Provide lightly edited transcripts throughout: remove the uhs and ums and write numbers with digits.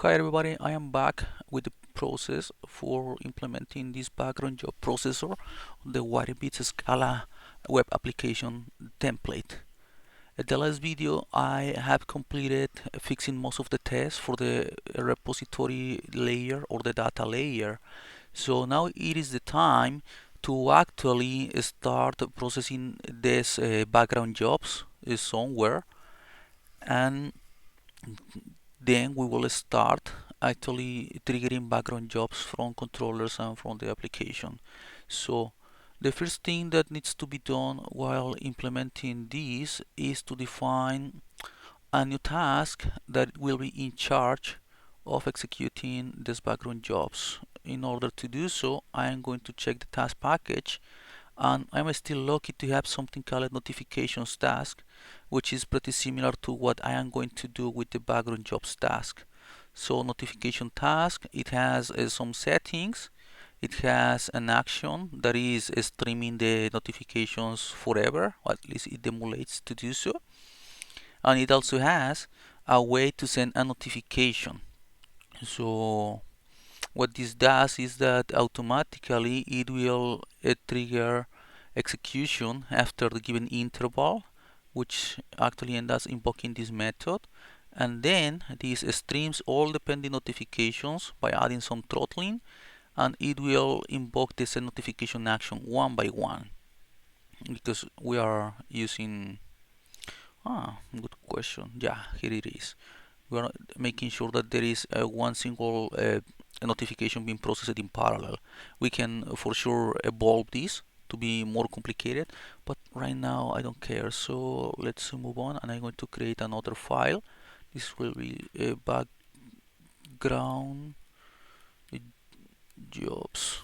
Hi everybody, I am back with the process for implementing this background job processor on the Wiringbits Scala web application template. At the last video I have completed fixing most of the tests for the repository layer or the data layer. So now it is the time to actually start processing these background jobs somewhere, and then we will start actually triggering background jobs from controllers and from the application. So the first thing that needs to be done while implementing this is to define a new task that will be in charge of executing these background jobs. In order to do so, I am going to check the task package, and I'm still lucky to have something called notifications task, which is pretty similar to what I am going to do with the background jobs task. So notification task, it has some settings. It has an action that is streaming the notifications forever, or at least it emulates to do so. And it also has a way to send a notification. So what this does is that automatically it will trigger execution after the given interval, which actually ends up invoking this method. And then this streams all the pending notifications by adding some throttling, and it will invoke the send notification action one by one, because we are using good question. Yeah, here it is. We are making sure that there is one single notification being processed in parallel. We can for sure evolve this to be more complicated, but right now I don't care. So let's move on, and I'm going to create another file. This will be a background jobs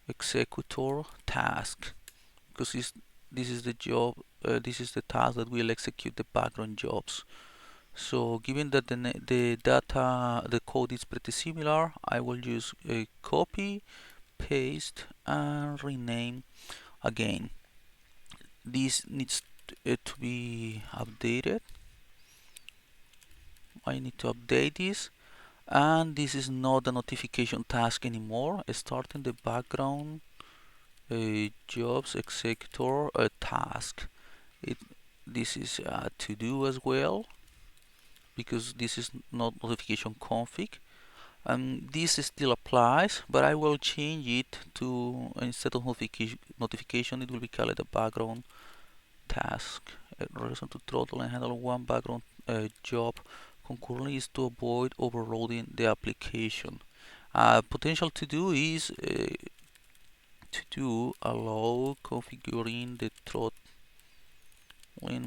executor task, because this is the job. This is the task that will execute the background jobs. So given that the data, the code is pretty similar, I will use a copy, paste, and rename again. This needs to be updated. I need to update this, and this is not a notification task anymore. Starting the background jobs executor task. This is to do as well, because this is not notification config. This still applies, but I will change it to, instead of notification, it will be called a background task. Reason to throttle and handle one background job concurrently is to avoid overloading the application. Potential to do is to allow configuring the throttling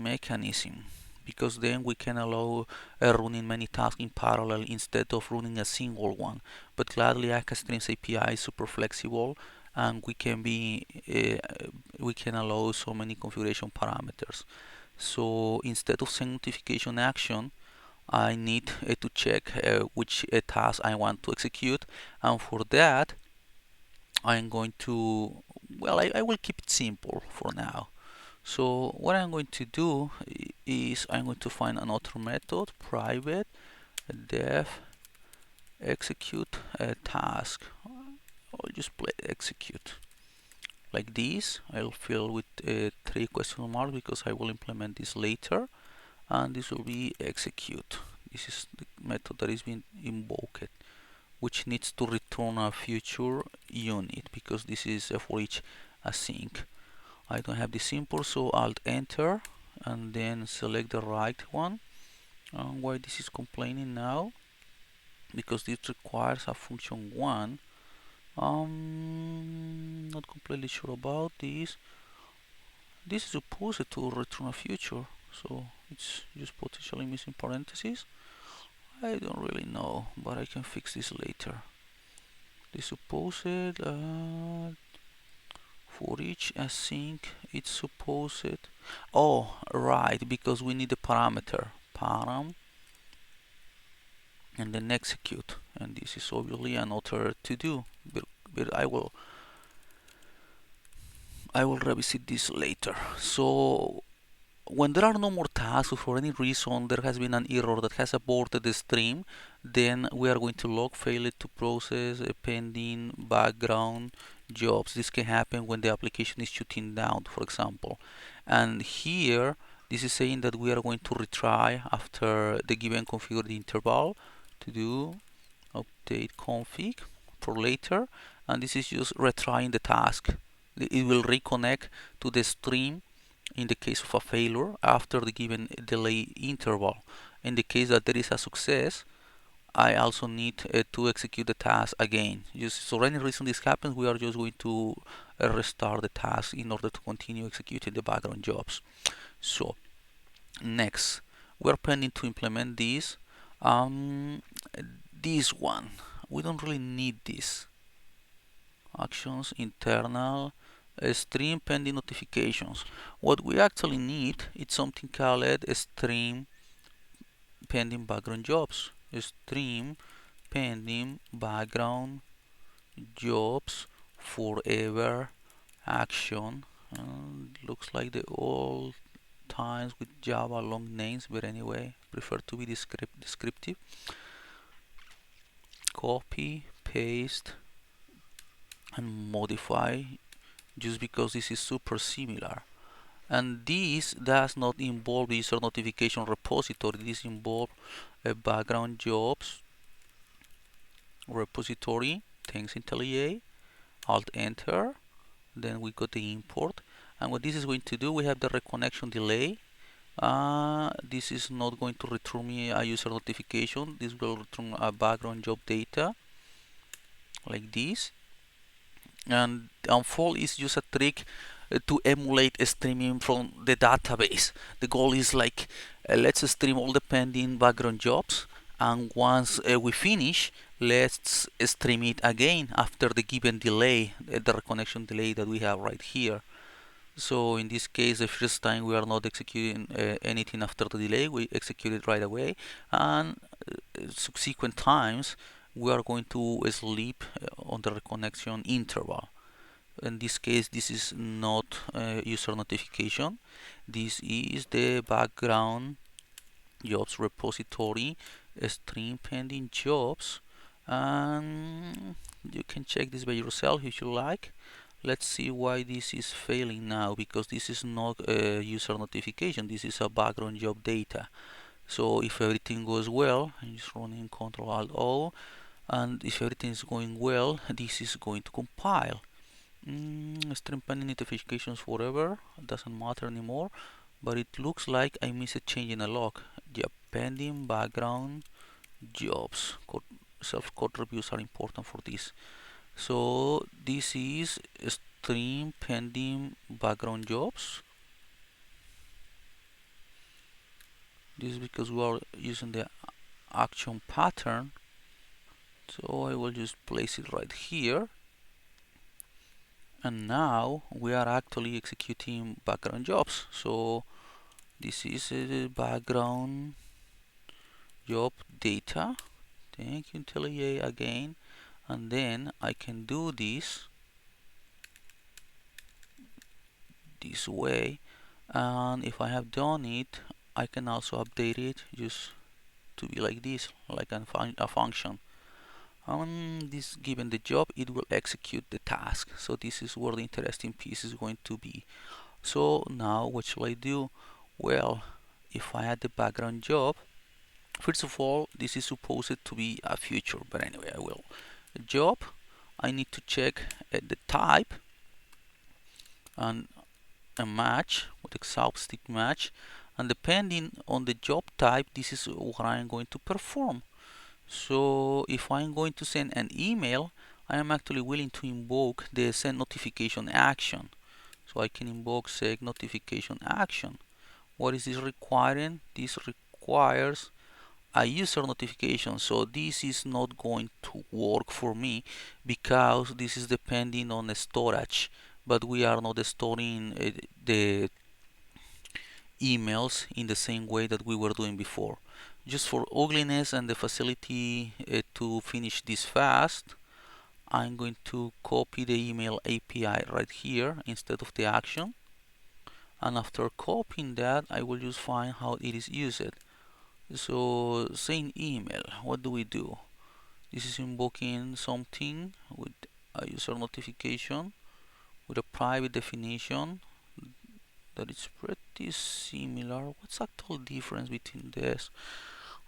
mechanism, because then we can allow running many tasks in parallel instead of running a single one. But gladly, Streams API is super flexible, and we can allow so many configuration parameters. So instead of send notification action, I need to check which task I want to execute, and for that I'm going to, well, I will keep it simple for now. So what I'm going to do is I'm going to find another method, private def execute task. I'll just play execute like this. I'll fill with 3 question marks because I will implement this later, and this will be execute. This is the method that is being invoked, which needs to return a future unit, because this is for each async. I don't have this import, so Alt enter and then select the right one. Why this is complaining now? Because this requires a function 1. Not completely sure about this. This is supposed to return a future, so it's just potentially missing parentheses. I don't really know, but I can fix this later. This supposed for each async, it's supposed. Oh, right, because we need the parameter param and then execute, and this is obviously another to do, but I will revisit this later. So when there are no more tasks, or for any reason there has been an error that has aborted the stream, then we are going to log failure to process pending background jobs. This can happen when the application is shutting down, for example. And here, this is saying that we are going to retry after the given configured interval to do update config for later, and this is just retrying the task. It will reconnect to the stream in the case of a failure after the given delay interval. In the case that there is a success, I also need to execute the task again. Just so any reason this happens, we are just going to restart the task in order to continue executing the background jobs. So next, we are planning to implement this. This one, we don't really need this. Actions, internal, stream pending notifications. What we actually need is something called stream pending background jobs. Stream pending background jobs forever action. Looks like the old times with Java long names, but anyway, prefer to be descriptive. Copy, paste, and modify, just because this is super similar. And this does not involve user notification repository. This involves a background jobs repository. Thanks IntelliJ. Alt enter. Then we got the import. And what this is going to do, we have the reconnection delay. This is not going to return me a user notification. This will return a background job data like this. And unfold is just a trick to emulate streaming from the database. The goal is like, let's stream all the pending background jobs, and once we finish, let's stream it again after the given delay, the reconnection delay that we have right here. So in this case, the first time we are not executing anything after the delay, we execute it right away, and subsequent times we are going to sleep on the reconnection interval. In this case, this is not user notification. This is the background jobs repository, stream pending jobs, and you can check this by yourself if you like. Let's see why this is failing now, because this is not a user notification, this is a background job data. So if everything goes well, I'm just running Ctrl Alt O, and if everything is going well, this is going to compile. Stream pending notifications forever, doesn't matter anymore, but it looks like I missed a change in a log. Yeah, pending background jobs. Self-code reviews are important for this. So this is stream pending background jobs. This is because we are using the action pattern. So I will just place it right here. And now we are actually executing background jobs. So this is the background job data. Thank you IntelliJ again. And then I can do this way, and if I have done it, I can also update it just to be like this, like a function. This given the job, it will execute the task. So this is where the interesting piece is going to be. So now what shall I do? Well, if I add the background job, first of all, this is supposed to be a future, but anyway, I will. Job, I need to check the type and a match with exhaustive match, and depending on the job type, this is what I'm going to perform. So if I'm going to send an email, I am actually willing to invoke the send notification action. So I can invoke send notification action. What is this requiring? This requires a user notification. So this is not going to work for me because this is depending on the storage, but we are not storing the emails in the same way that we were doing before. Just for ugliness and the facility to finish this fast, I'm going to copy the email API right here instead of the action, and after copying that I will just find how it is used. So saying email, what do we do? This is invoking something with a user notification with a private definition that is pretty similar. What's actual difference between this?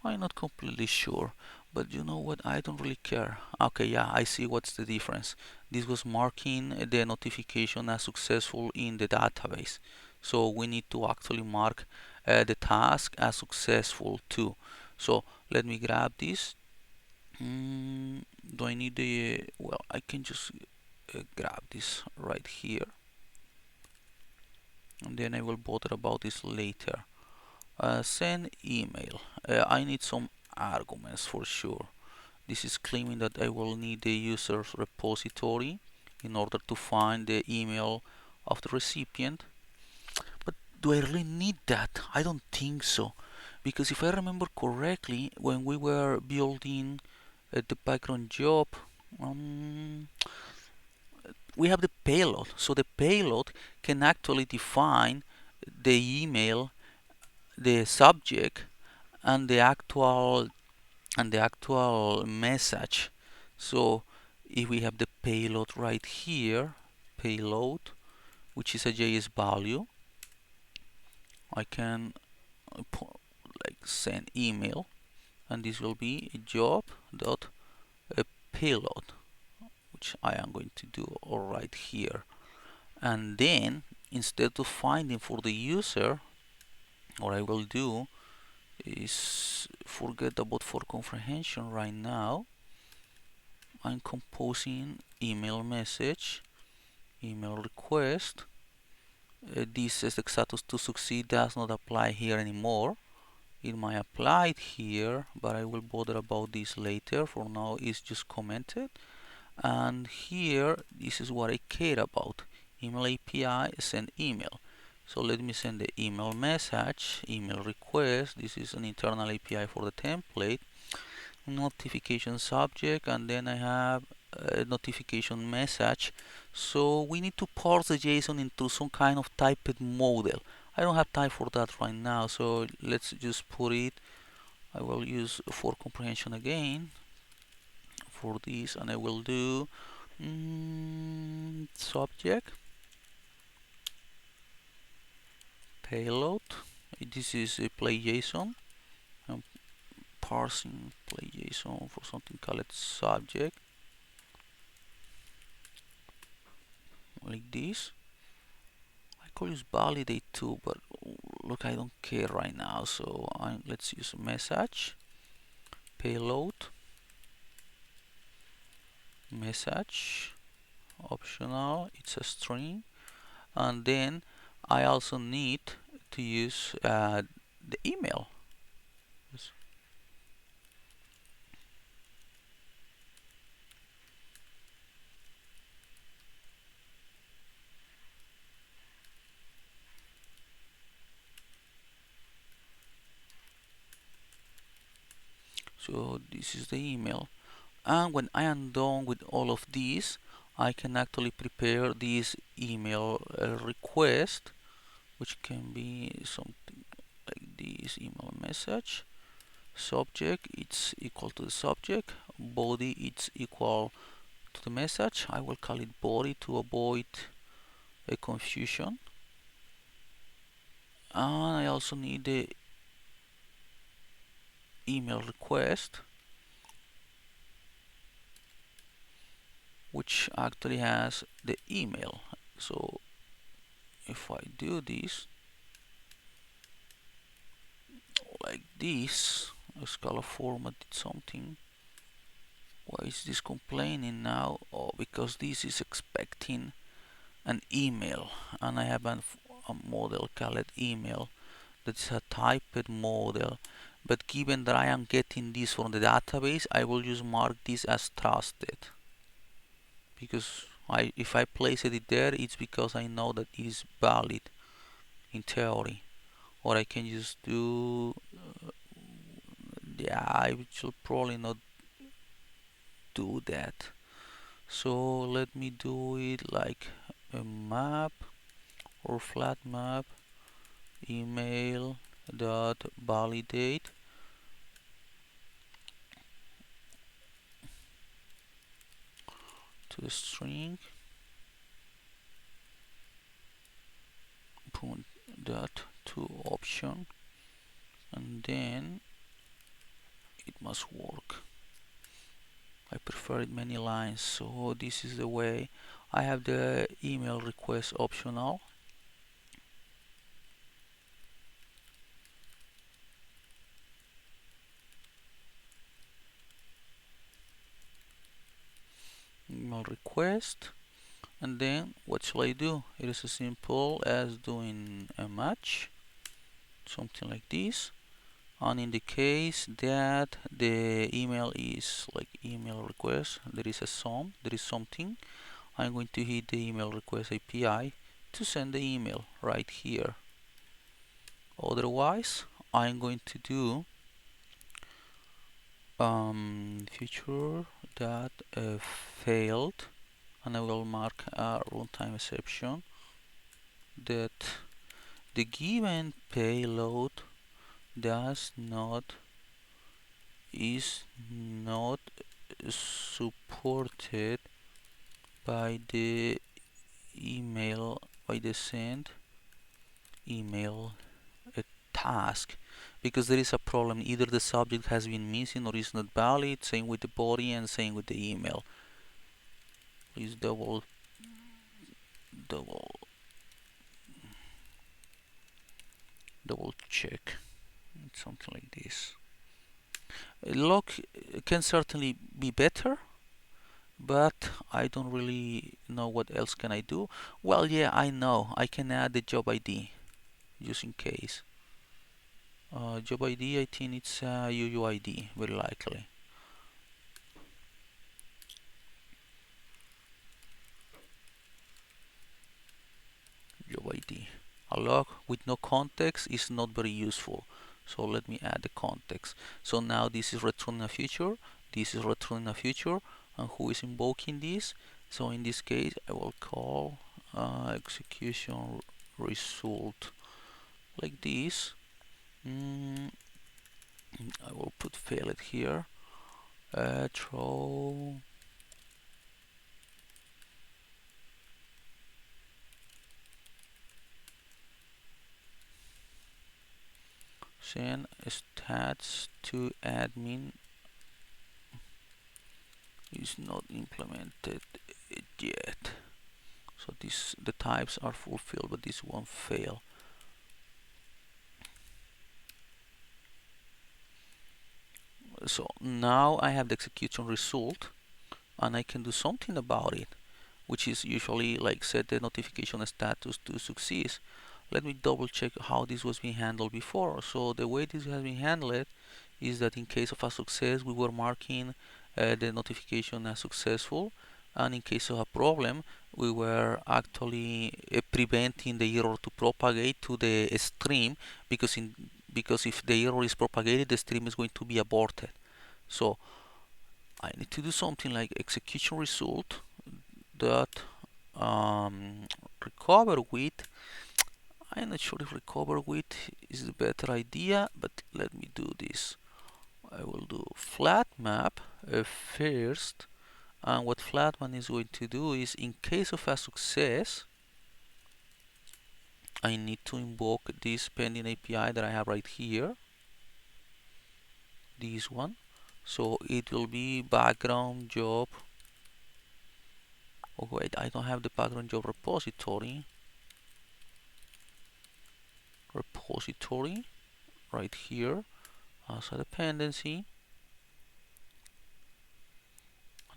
I'm not completely sure, but you know what? I don't really care. Okay, yeah, I see what's the difference. This was marking the notification as successful in the database. So we need to actually mark the task as successful too. So let me grab this. Do I need the, well, I can just grab this right here, and then I will bother about this later. Send email. I need some arguments for sure. This is claiming that I will need the user's repository in order to find the email of the recipient. But do I really need that? I don't think so. Because if I remember correctly, when we were building the background job, um, we have the payload. So the payload can actually define the email, the subject, and the actual message. So if we have the payload right here, payload, which is a JS value, I can like send email, and this will be job dot payload, which I am going to do right here. And then instead of finding for the user, what I will do is forget about for comprehension right now. I'm composing email message, email request. This is the status to succeed does not apply here anymore. It might apply here, but I will bother about this later. For now, it's just commented. And here, this is what I care about. Email API, send email. So let me send the email message, email request. This is an internal API for the template. Notification subject, and then I have a notification message. So we need to parse the JSON into some kind of typed model. I don't have time for that right now, so let's just put it. I will use for comprehension again for this, and I will do subject payload. This is a play JSON. I'm parsing play JSON for something called subject, like this. I could use validate too, but look, I don't care right now. So let's use message payload message optional. It's a string, and then I also need to use the email. So this is the email. And when I am done with all of these, I can actually prepare this email request, which can be something like this email message. Subject, it's equal to the subject. Body, it's equal to the message. I will call it body to avoid a confusion. And I also need the email request, which actually has the email. So if I do this like this, Scala format did something. Why is this complaining now? Oh, because this is expecting an email, and I have a model called email that's a typed model. But given that I am getting this from the database, I will just mark this as trusted, because if I place it there, it's because I know that it is valid in theory. Or I can just do, yeah, I should probably not do that. So let me do it like a map or flat map. email dot validate to the string point dot to option, and then it must work. I prefer it many lines, so this is the way. I have the email request optional. Email request, and then what shall I do? It is as simple as doing a match, something like this. And in the case that the email is like email request, there is a sum, there is something, I'm going to hit the email request API to send the email right here. Otherwise, I'm going to do feature that failed, and I will mark a runtime exception that the given payload does not is not supported by the send email task, because there is a problem. Either the subject has been missing or is not valid. Same with the body and same with the email. Please double check. Something like this. Log can certainly be better, but I don't really know what else can I do. Well, yeah, I know. I can add the job ID just in case. Job ID, I think it's UUID, very likely. Job ID. A log with no context is not very useful. So let me add the context. So now this is returning a feature. This is returning a feature. And who is invoking this? So in this case, I will call execution result like this. I will put failed here. Throw send stats to admin is not implemented yet. So the types are fulfilled, but this won't fail. So now I have the execution result, and I can do something about it, which is usually like set the notification status to success. Let me double check how this was being handled before. So the way this has been handled is that in case of a success, we were marking the notification as successful, and in case of a problem, we were actually preventing the error to propagate to the stream, because if the error is propagated, the stream is going to be aborted. So I need to do something like execution result dot recover with. I'm not sure if recover with is the better idea, but let me do this. I will do flat map first, and what flatman is going to do is, in case of a success, I need to invoke this pending API that I have right here, this one. So it will be background job. Oh wait, I don't have the background job repository right here as a dependency.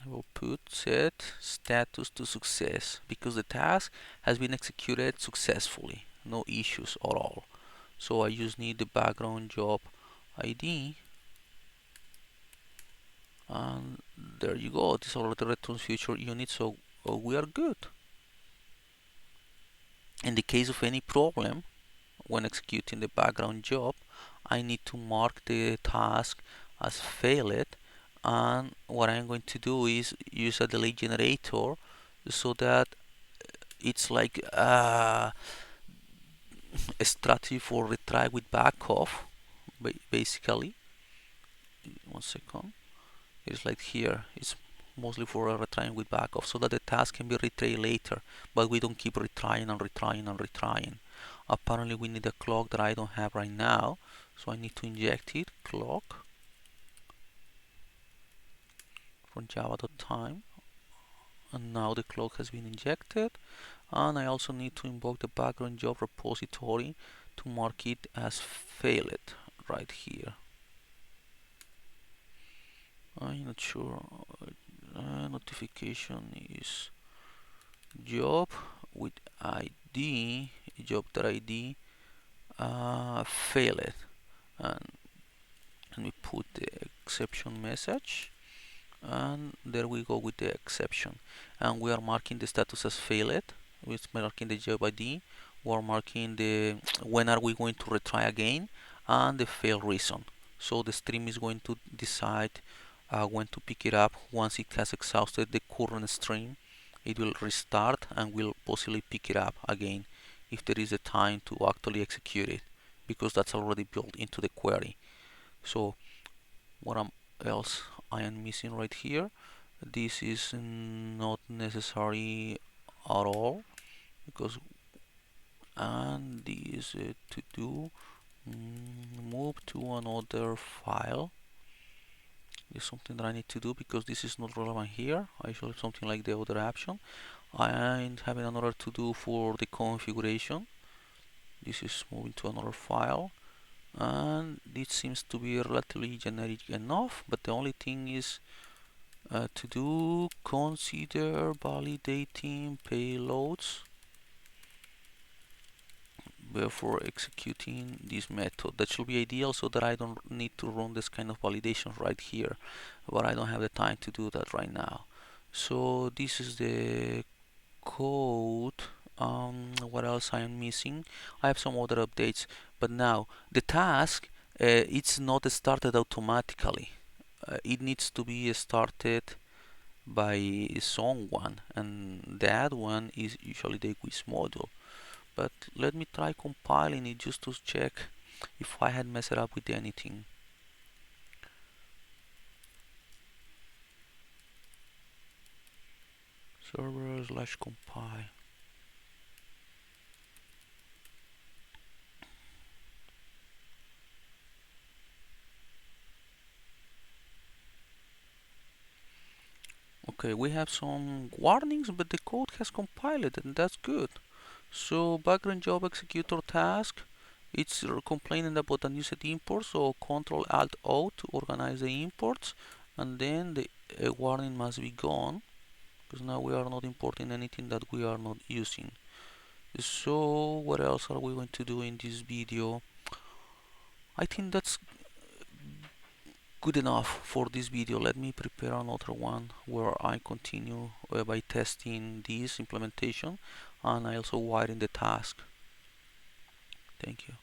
I will put set status to success, because the task has been executed successfully, no issues at all. So I just need the background job ID, and there you go. This already returns future unit, so we are good. In the case of any problem when executing the background job, I need to mark the task as failed, and what I'm going to do is use a delay generator so that it's like a strategy for retry with back off. Basically, 1 second. It's like here. It's mostly for retrying with back off, so that the task can be retried later, but we don't keep retrying and retrying and retrying. Apparently, we need a clock that I don't have right now, so I need to inject it. Clock from java.time, and now the clock has been injected. And I also need to invoke the background job repository to mark it as failed right here. I'm not sure. Notification is job with ID, job.id failed, and let me put the exception message, and there we go with the exception, and we are marking the status as failed. We're marking the job ID, we're marking the when are we going to retry again, and the fail reason. So the stream is going to decide when to pick it up. Once it has exhausted the current stream, it will restart and will possibly pick it up again if there is a time to actually execute it, because that's already built into the query. So what else I am missing right here? This is not necessary at all, because and this to do move to another file is something that I need to do, because this is not relevant here. I should have something like the other option. I am having another to do for the configuration. This is moving to another file, and this seems to be relatively generic enough, but the only thing is to do consider validating payloads before executing this method. That should be ideal, so that I don't need to run this kind of validation right here, but I don't have the time to do that right now. So this is the code. What else I am missing? I have some other updates, but now the task it's not started automatically. It needs to be started by someone, and that one is usually the quiz module. But let me try compiling it just to check if I had messed up with anything. Server/compile. Okay, we have some warnings, but the code has compiled, and that's good. So background job executor task, it's complaining about unused imports, so Control Alt O to organize the imports, and then the warning must be gone, because now we are not importing anything that we are not using. So what else are we going to do in this video? I think that's good enough for this video. Let me prepare another one where I continue by testing this implementation, and I also widen the task. Thank you.